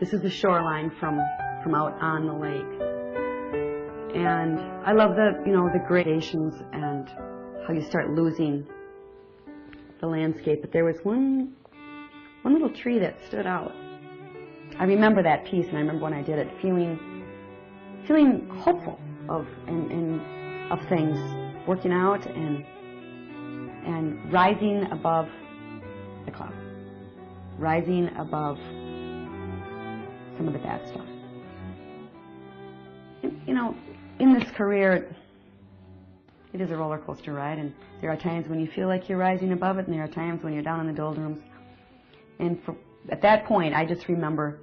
This is the shoreline from out on the lake. And I love the, the gradations and how you start losing the landscape. But there was one little tree that stood out. I remember that piece, and I remember when I did it, feeling hopeful of things working out and rising above the clouds, rising above some of the bad stuff. In this career, it is a roller coaster ride, and there are times when you feel like you're rising above it, and there are times when you're down in the doldrums. And at that point, I just remember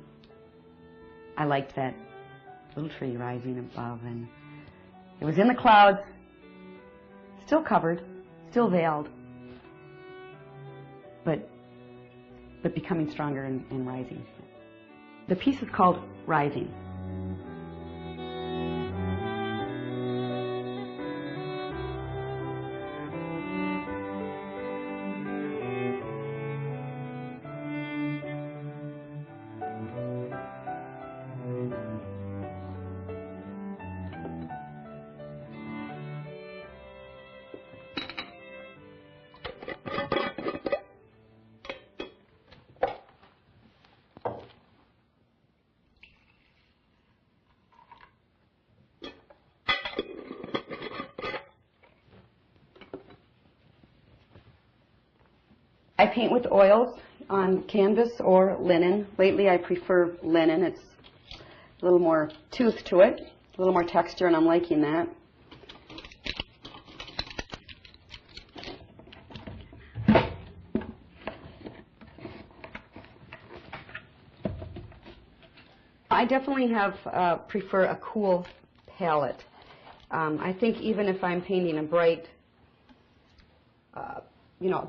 I liked that little tree rising above, and it was in the clouds, still covered, still veiled, but becoming stronger and rising. The piece is called Rising. I paint with oils on canvas or linen. Lately I prefer linen. It's a little more tooth to it, a little more texture, and I'm liking that. I definitely prefer a cool palette. I think even if I'm painting a bright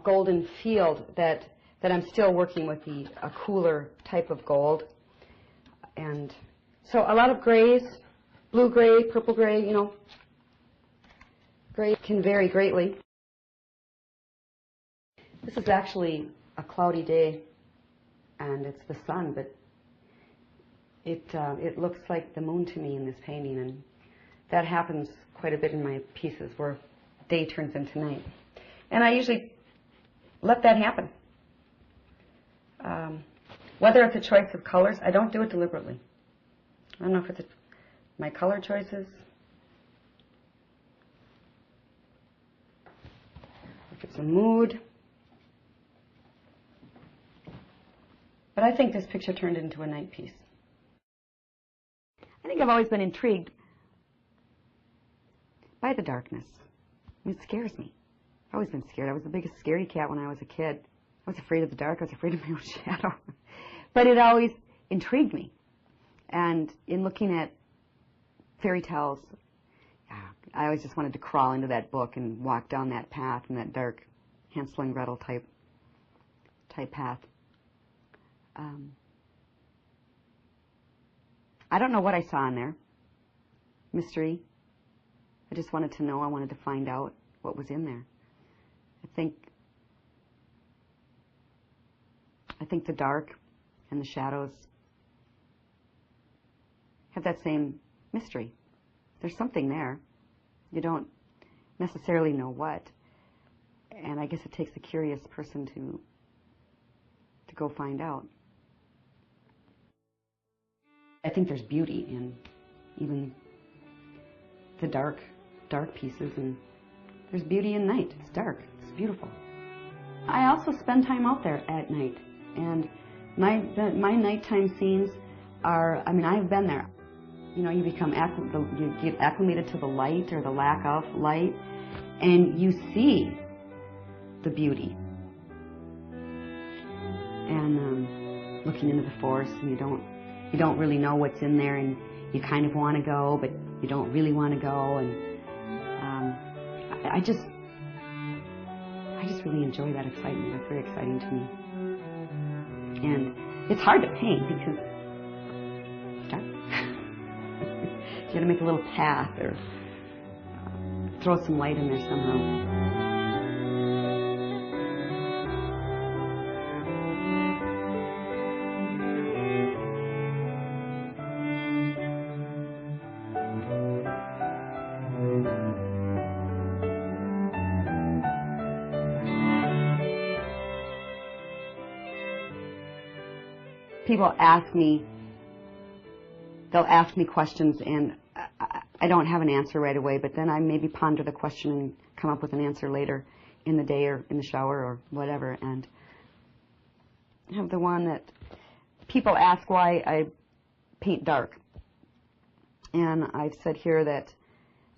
golden field, that I'm still working with a cooler type of gold. And so a lot of grays, blue gray, purple gray, gray can vary greatly. This is actually a cloudy day, and it's the sun, but it looks like the moon to me in this painting, and that happens quite a bit in my pieces where day turns into night. And I usually let that happen. Whether it's a choice of colors, I don't do it deliberately. I don't know if it's my color choices, if it's a mood. But I think this picture turned into a night piece. I think I've always been intrigued by the darkness. It scares me. I've always been scared. I was the biggest scaredy cat when I was a kid. I was afraid of the dark. I was afraid of my own shadow. But it always intrigued me. And in looking at fairy tales, I always just wanted to crawl into that book and walk down that path, in that dark Hansel and Gretel type path. I don't know what I saw in there. Mystery. I just wanted to know. I wanted to find out what was in there. I think the dark and the shadows have that same mystery. There's something there. You don't necessarily know what. And I guess it takes a curious person to go find out. I think there's beauty in even the dark pieces, and there's beauty in night. It's dark. It's beautiful. I also spend time out there at night, and my nighttime scenes are, I've been there. You become you get acclimated to the light or the lack of light, and you see the beauty. And looking into the forest, and you don't really know what's in there, and you kind of want to go, but you don't really want to go, and I just really enjoy that excitement. That's very exciting to me. And it's hard to paint because it's dark. You got to make a little path or throw some light in there somehow. People ask me, they'll ask me questions and I don't have an answer right away, but then I maybe ponder the question and come up with an answer later in the day or in the shower or whatever. And I have the one that people ask why I paint dark. And I've said here that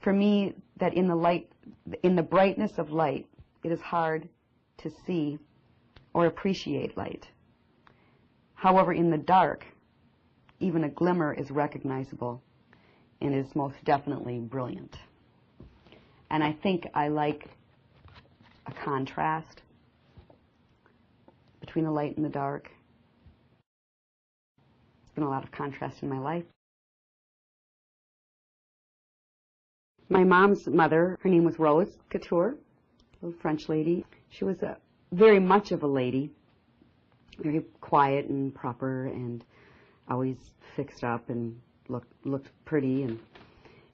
for me, that in the brightness of light, it is hard to see or appreciate light. However, in the dark, even a glimmer is recognizable and is most definitely brilliant. And I think I like a contrast between the light and the dark. There's been a lot of contrast in my life. My mom's mother, her name was Rose Couture, a little French lady. She was very much of a lady, very quiet and proper and always fixed up and looked pretty. And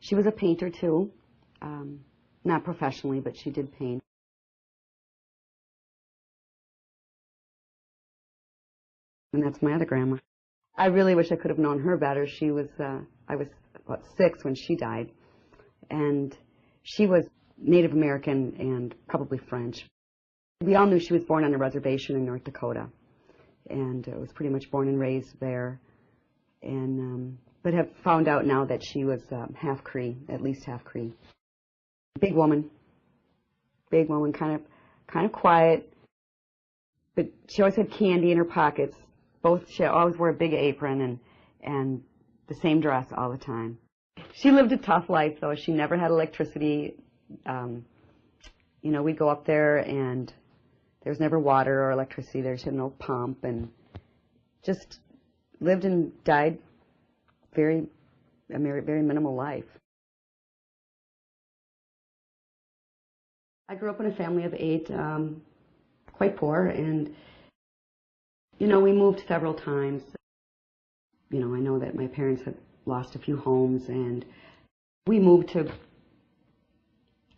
she was a painter too, not professionally, but she did paint. And that's my other grandma. I really wish I could have known her better. She was, I was about 6 when she died. And she was Native American and probably French. We all knew she was born on a reservation in North Dakota, and was pretty much born and raised there. And but have found out now that she was half Cree, at least half Cree. Big woman, kind of quiet, but she always had candy in her pockets. She always wore a big apron and the same dress all the time. She lived a tough life, though. She never had electricity. You know, we'd go up there, and there was never water or electricity there. She had no pump, and just lived and died a very minimal life. I grew up in a family of 8, quite poor, and, you know, we moved several times. You know, I know that my parents had lost a few homes, and we moved to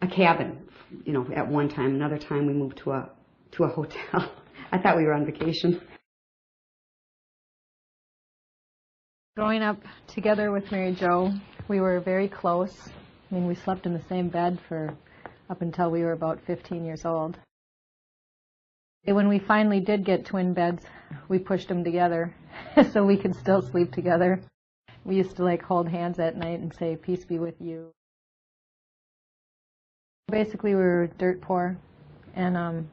a cabin, you know, at one time. Another time we moved to a hotel. I thought we were on vacation. Growing up together with Mary Jo, we were very close. I mean, we slept in the same bed for up until we were about 15 years old. When we finally did get twin beds, we pushed them together so we could still sleep together. We used to like hold hands at night and say, "Peace be with you." Basically, we were dirt poor, and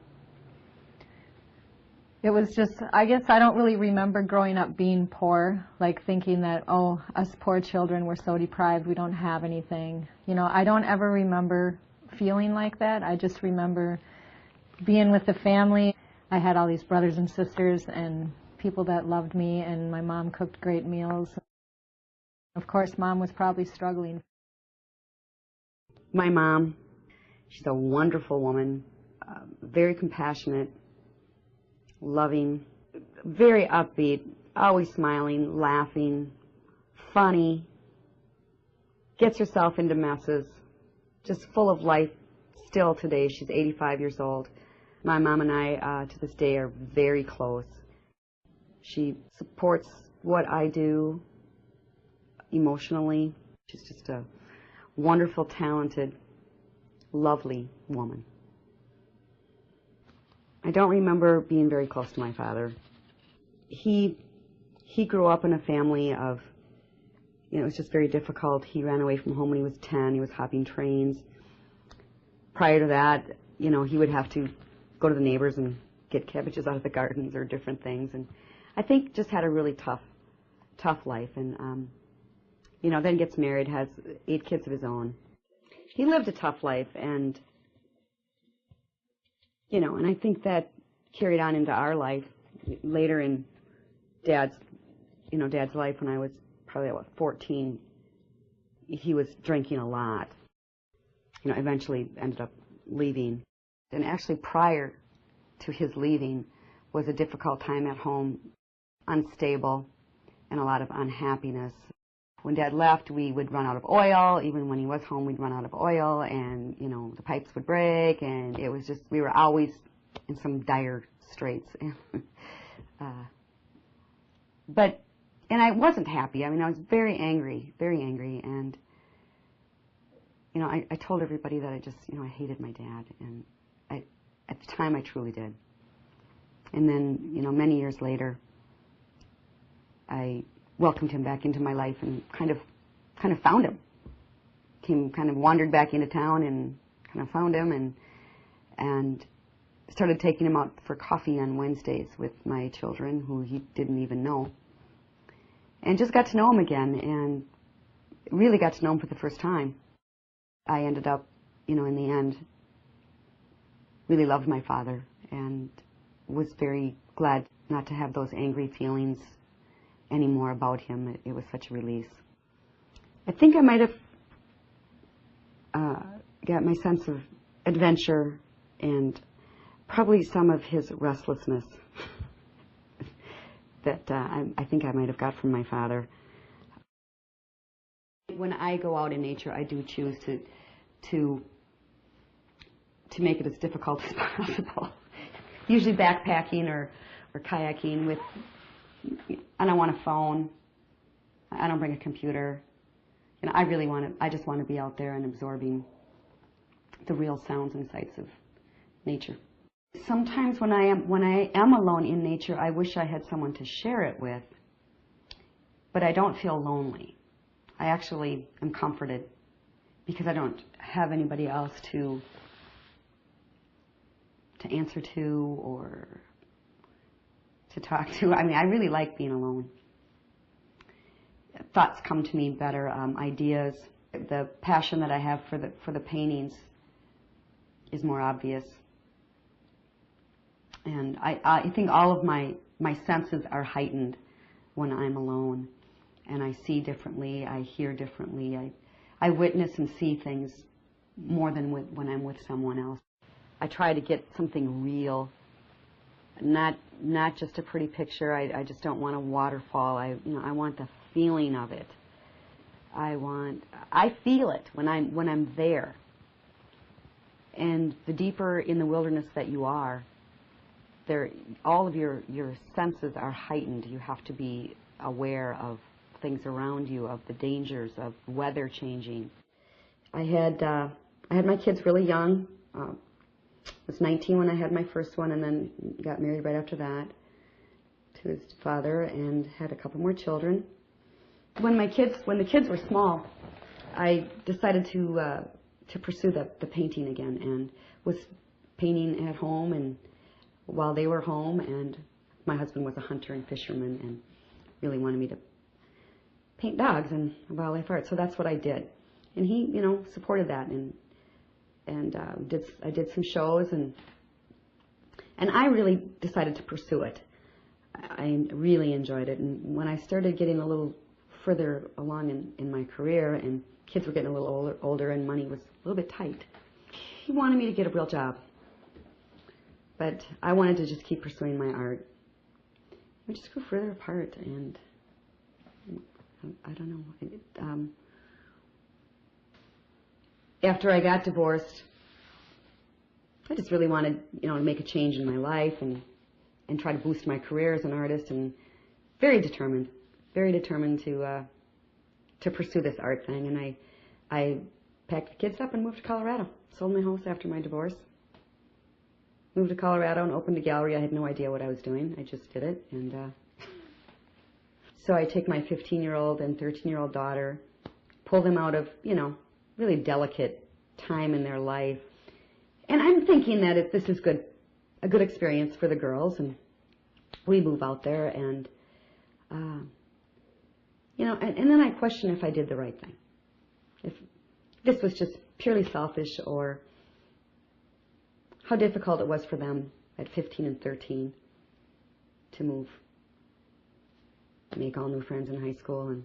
it was just, I guess I don't really remember growing up being poor, like thinking that, oh, us poor children, we're so deprived, we don't have anything. You know, I don't ever remember feeling like that. I just remember being with the family. I had all these brothers and sisters and people that loved me, and my mom cooked great meals. Of course, Mom was probably struggling. My mom, she's a wonderful woman, very compassionate, loving, very upbeat, always smiling, laughing, funny, gets herself into messes, just full of life still today. She's 85 years old. My mom and I, to this day, are very close. She supports what I do emotionally. She's just a wonderful, talented, lovely woman. I don't remember being very close to my father. He grew up in a family of, you know, it was just very difficult. He ran away from home when he was 10. He was hopping trains. Prior to that, you know, he would have to go to the neighbors and get cabbages out of the gardens or different things. And I think just had a really tough life. And, you know, then gets married, has 8 kids of his own. He lived a tough life, and, you know, and I think that carried on into our life later in Dad's life. When I was probably about 14, he was drinking a lot. You know, eventually ended up leaving. And actually prior to his leaving was a difficult time at home, unstable, and a lot of unhappiness. When Dad left, we would run out of oil. Even when he was home, we'd run out of oil, and, you know, the pipes would break, and it was just, we were always in some dire straits. And I wasn't happy. I mean, I was very angry, and, you know, I told everybody that I just, you know, I hated my dad, and at the time I truly did. And then, you know, many years later, I welcomed him back into my life and kind of found him. Kind of wandered back into town and kind of found him and started taking him out for coffee on Wednesdays with my children, who he didn't even know. And just got to know him again, and really got to know him for the first time. I ended up, you know, in the end, really loved my father and was very glad not to have those angry feelings anymore about him. It was such a release. I think I might have got my sense of adventure and probably some of his restlessness that I think I might have got from my father. When I go out in nature, I do choose to make it as difficult as possible. Usually backpacking or kayaking with, I don't want a phone. I don't bring a computer. You know, I just want to be out there and absorbing the real sounds and sights of nature. Sometimes when I am alone in nature, I wish I had someone to share it with, but I don't feel lonely. I actually am comforted because I don't have anybody else to answer to or to talk to. I mean, I really like being alone. Thoughts come to me better, ideas. The passion that I have for the paintings is more obvious. And I think all of my senses are heightened when I'm alone. And I see differently, I hear differently, I witness and see things more than when I'm with someone else. I try to get something real, not just a pretty picture. I just don't want a waterfall. I want the feeling of it. I feel it when I'm there. And the deeper in the wilderness that you are, all of your senses are heightened. You have to be aware of things around you, of the dangers, of weather changing. I had my kids really young. I was 19 when I had my first one, and then got married right after that to his father, and had a couple more children. When the kids were small, I decided to pursue the painting again, and was painting at home and while they were home, and my husband was a hunter and fisherman and really wanted me to paint dogs and wildlife art, so that's what I did. And he, you know, supported that, and I did some shows, and I really decided to pursue it. I really enjoyed it, and when I started getting a little further along in my career, and kids were getting a little older and money was a little bit tight, he wanted me to get a real job. But I wanted to just keep pursuing my art. We just grew further apart, and I don't know. After I got divorced, I just really wanted, you know, to make a change in my life and try to boost my career as an artist, and very determined to pursue this art thing. And I packed the kids up and moved to Colorado. Sold my house after my divorce. Moved to Colorado and opened a gallery. I had no idea what I was doing. I just did it. And so I take my 15-year-old and 13-year-old daughter, pull them out of, you know, really delicate time in their life. And I'm thinking that this is a good experience for the girls. And we move out there, and, you know, and then I question if I did the right thing. If this was just purely selfish, or how difficult it was for them at 15 and 13 to move, make all new friends in high school, and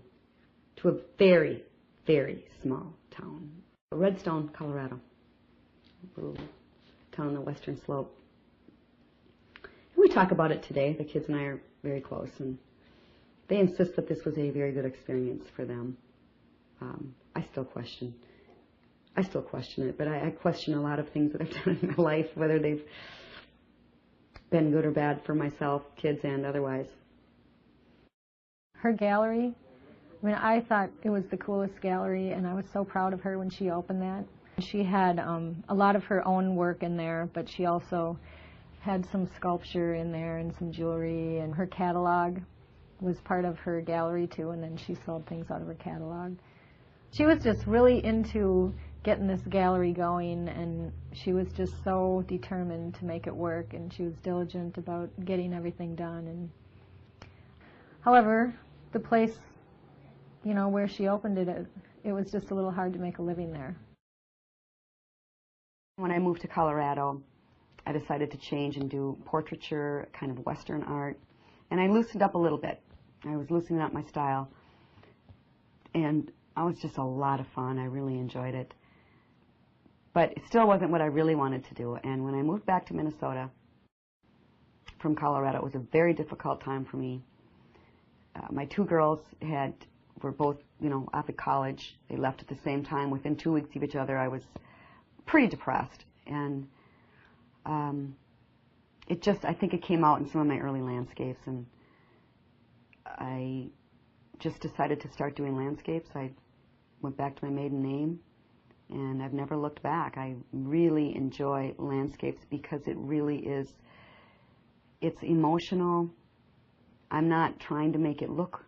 to a very, very small town, Redstone, Colorado, a little town on the western slope. And we talk about it today. The kids and I are very close, and they insist that this was a very good experience for them. I still question it, but I question a lot of things that I've done in my life, whether they've been good or bad for myself, kids, and otherwise. her gallery, I mean, I thought it was the coolest gallery, and I was so proud of her when she opened that. She had a lot of her own work in there, but she also had some sculpture in there and some jewelry, and her catalog was part of her gallery too, and then she sold things out of her catalog. She was just really into getting this gallery going, and she was just so determined to make it work, and she was diligent about getting everything done. And however, the place, you know, where she opened it, it was just a little hard to make a living there. When I moved to Colorado, I decided to change and do portraiture, kind of Western art, and I loosened up a little bit. I was loosening up my style, and it was just a lot of fun. I really enjoyed it. But it still wasn't what I really wanted to do, and when I moved back to Minnesota from Colorado, it was a very difficult time for me. My two girls were both, you know, off at college. They left at the same time. Within 2 weeks of each other, I was pretty depressed, and I think it came out in some of my early landscapes, and I just decided to start doing landscapes. I went back to my maiden name, and I've never looked back. I really enjoy landscapes because it really is, it's emotional. I'm not trying to make it look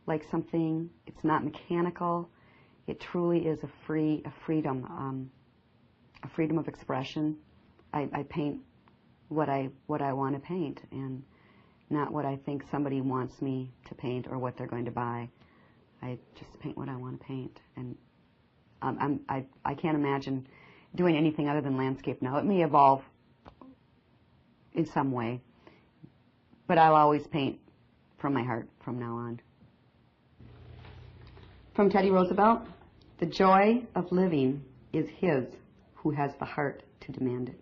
like something. It's not mechanical. It truly is a freedom of expression. I paint what I want to paint, and not what I think somebody wants me to paint or what they're going to buy. I just paint what I want to paint, and I can't imagine doing anything other than landscape now. It may evolve in some way, but I'll always paint from my heart from now on. From Teddy Roosevelt, the joy of living is his who has the heart to demand it.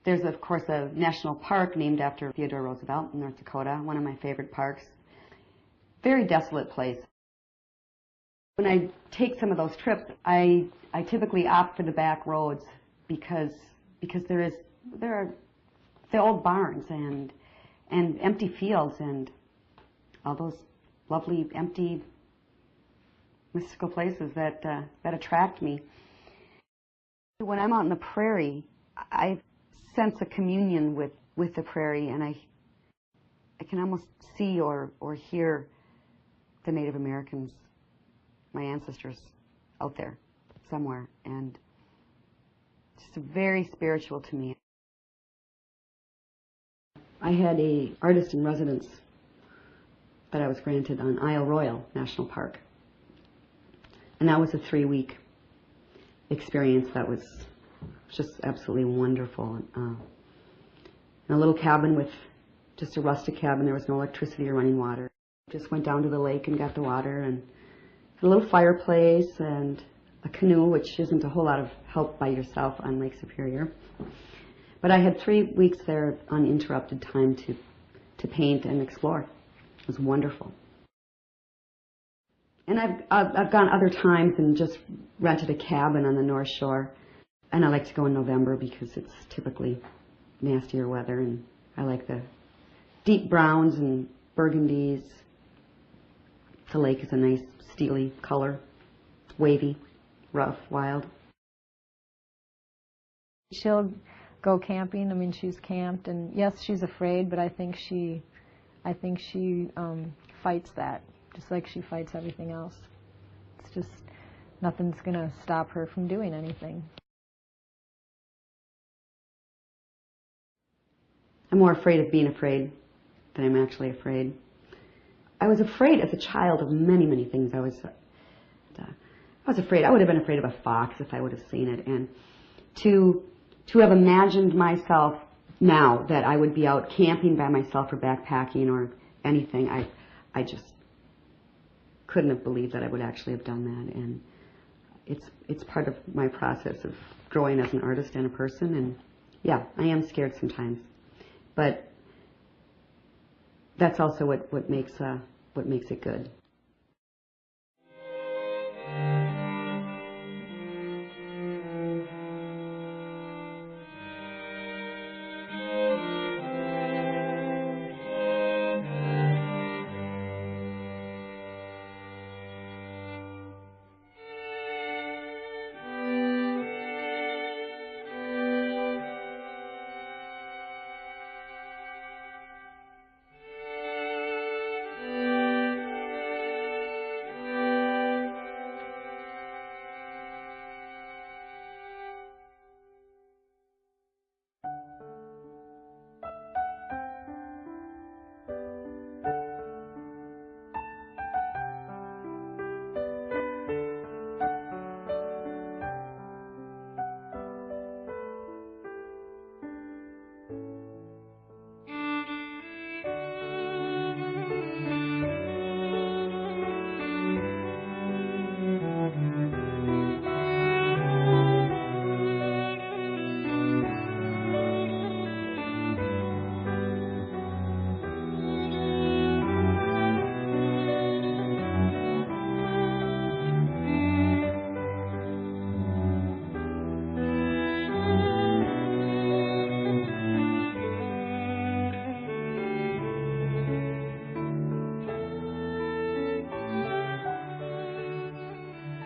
There's, of course, a national park named after Theodore Roosevelt in North Dakota, one of my favorite parks. Very desolate place. When I take some of those trips, I typically opt for the back roads because there are the old barns and empty fields and all those lovely empty mystical places that attract me. When I'm out in the prairie, I sense a communion with the prairie, and I can almost see or hear the Native Americans, my ancestors, out there somewhere, and it's very spiritual to me. I had a artist in residence that I was granted on Isle Royale National Park, and that was a 3-week experience that was just absolutely wonderful. In a little cabin with just a rustic cabin, there was no electricity or running water. Just went down to the lake and got the water, and a little fireplace and a canoe, which isn't a whole lot of help by yourself on Lake Superior. But I had 3 weeks there, uninterrupted time to paint and explore. It was wonderful. And I've gone other times and just rented a cabin on the North Shore. And I like to go in November because it's typically nastier weather, and I like the deep browns and burgundies. The lake is a nice steely color, wavy, rough, wild. She'll go camping. I mean, she's camped, and yes, she's afraid, but I think she fights that, just like she fights everything else. It's just nothing's gonna stop her from doing anything. I'm more afraid of being afraid than I'm actually afraid. I was afraid as a child of many, many things. I was afraid. I would have been afraid of a fox if I would have seen it. And to have imagined myself now that I would be out camping by myself or backpacking or anything, I just couldn't have believed that I would actually have done that. And it's part of my process of growing as an artist and a person. And yeah, I am scared sometimes. But that's also what makes it good.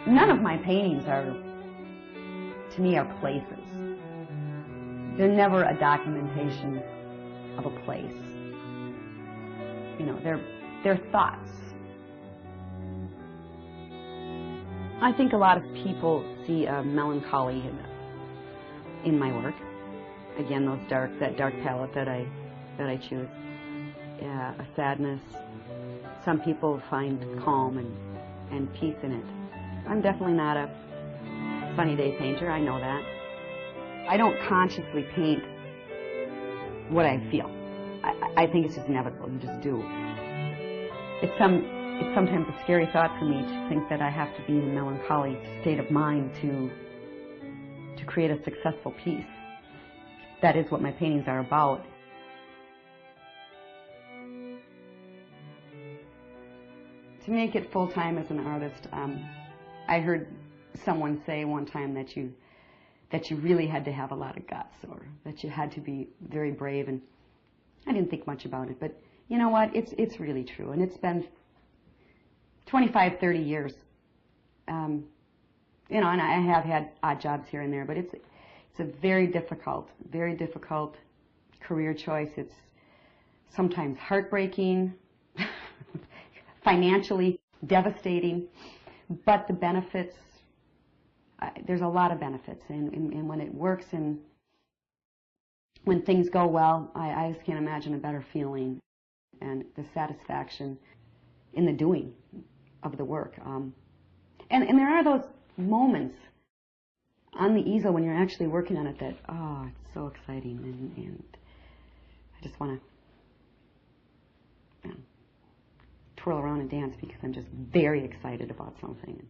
None of my paintings are, to me, are places. They're never a documentation of a place. You know, they're thoughts. I think a lot of people see a melancholy in my work. Again, that dark palette that I choose. A sadness. Some people find calm and peace in it. I'm definitely not a sunny day painter, I know that. I don't consciously paint what I feel. I think it's just inevitable, you just do. It's sometimes a scary thought for me to think that I have to be in a melancholy state of mind to create a successful piece. That is what my paintings are about. To make it full-time as an artist, I heard someone say one time that you really had to have a lot of guts, or that you had to be very brave, and I didn't think much about it, but you know what, it's really true, and it's been 25, 30 years. You know, and I have had odd jobs here and there, but it's a very difficult career choice. It's sometimes heartbreaking, financially devastating, but the benefits, there's a lot of benefits, and when it works and when things go well, I just can't imagine a better feeling, and the satisfaction in the doing of the work. And there are those moments on the easel when you're actually working on it that, oh, it's so exciting, and I just want to twirl around and dance because I'm just very excited about something.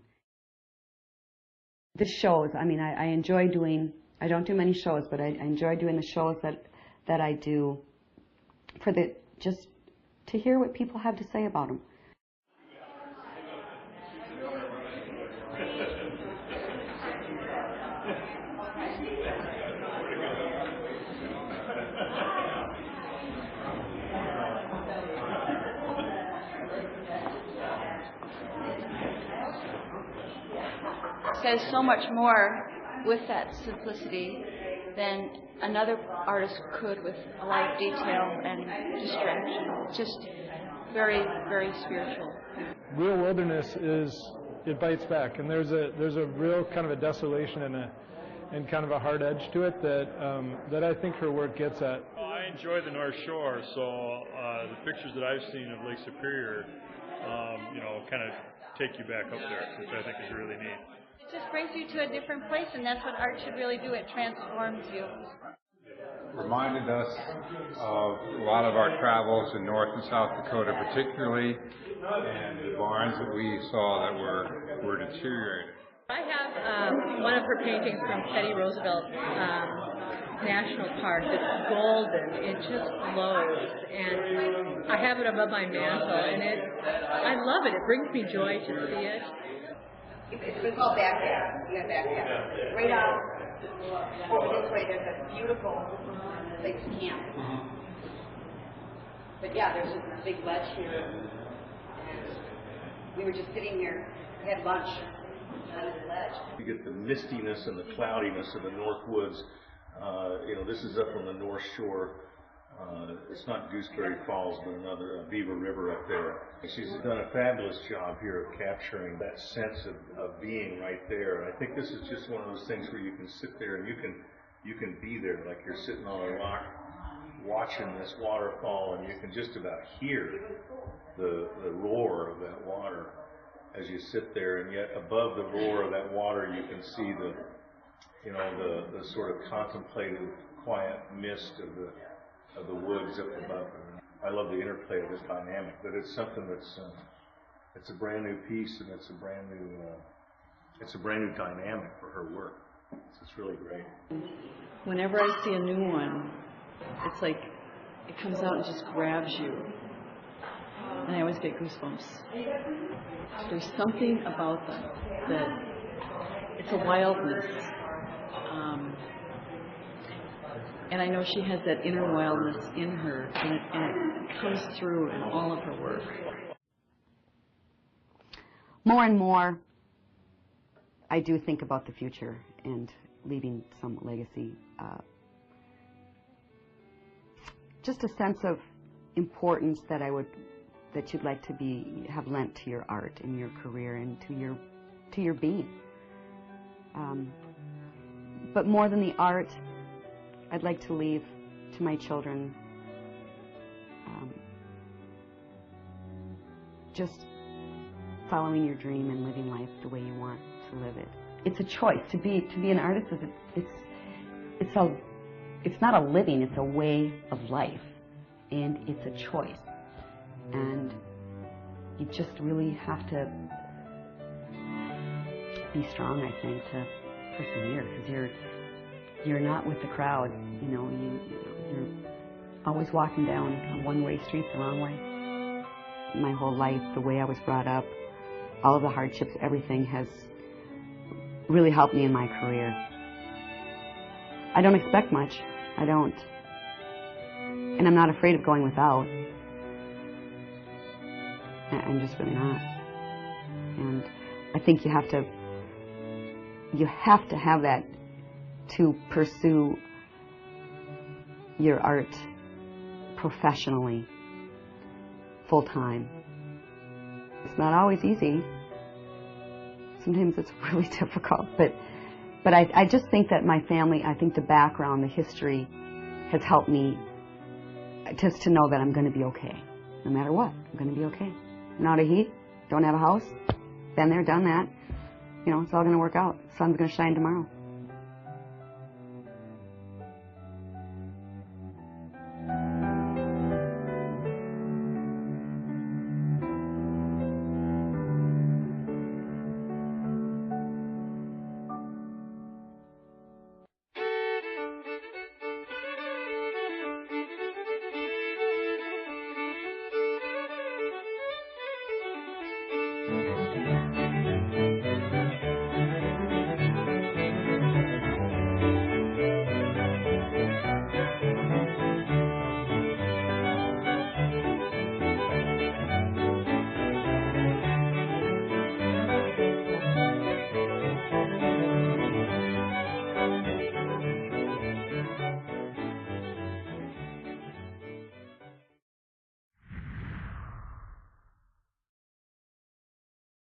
The shows, I mean, I enjoy doing, I don't do many shows, but I enjoy doing the shows that I do for just to hear what people have to say about them. Says so much more with that simplicity than another artist could with a lot of detail and distraction. Just very, very spiritual. Real wilderness it bites back, and there's a real kind of a desolation and kind of a hard edge to it that I think her work gets at. I enjoy the North Shore, so the pictures that I've seen of Lake Superior, you know, kind of take you back up there, which I think is really neat. It just brings you to a different place, and that's what art should really do. It transforms you. Reminded us of a lot of our travels in North and South Dakota particularly, and the barns that we saw that were deteriorated. I have one of her paintings from Teddy Roosevelt National Park that's golden. It just glows, and I have it above my mantle, and I love it. It brings me joy to see it. It's called Baghdad. We have Baghdad. Right out over this way, there's a beautiful Lakes Camp. But yeah, there's a big ledge here, and we were just sitting here. We had lunch under the ledge. You get the mistiness and the cloudiness of the North Woods. You know, this is up on the North Shore. It's not Gooseberry Falls, but another Beaver River up there. She's done a fabulous job here of capturing that sense of being right there. And I think this is just one of those things where you can sit there and you can be there, like you're sitting on a rock watching this waterfall, and you can just about hear the roar of that water as you sit there. And yet above the roar of that water, you can see the sort of contemplative, quiet mist of the woods up above. I love the interplay of this dynamic, but it's something that's it's a brand new piece, and it's a brand new dynamic for her work. It's really great. Whenever I see a new one, it's like it comes out and just grabs you, and I always get goosebumps. There's something about them that it's a wildness. And I know she has that inner wildness in her, and it comes through in all of her work. More and more, I do think about the future and leaving some legacy. Just a sense of importance that you'd like to have lent to your art and your career and to your being. But more than the art, I'd like to leave to my children just following your dream and living life the way you want to live it. It's a choice. To be an artist it's not a living, it's a way of life, and it's a choice. And you just really have to be strong, I think, to persevere, because you're not with the crowd. You know, you're always walking down a one-way street the wrong way. My whole life, the way I was brought up, all of the hardships, everything has really helped me in my career. I don't expect much. I don't. And I'm not afraid of going without. I'm just really not. And I think you have to have that to pursue your art professionally, full time. It's not always easy. Sometimes it's really difficult, but I just think that my family, I think the background, the history has helped me just to know that I'm going to be okay. No matter what, I'm going to be okay. I'm out of heat, don't have a house, been there, done that. You know, it's all going to work out. Sun's going to shine tomorrow.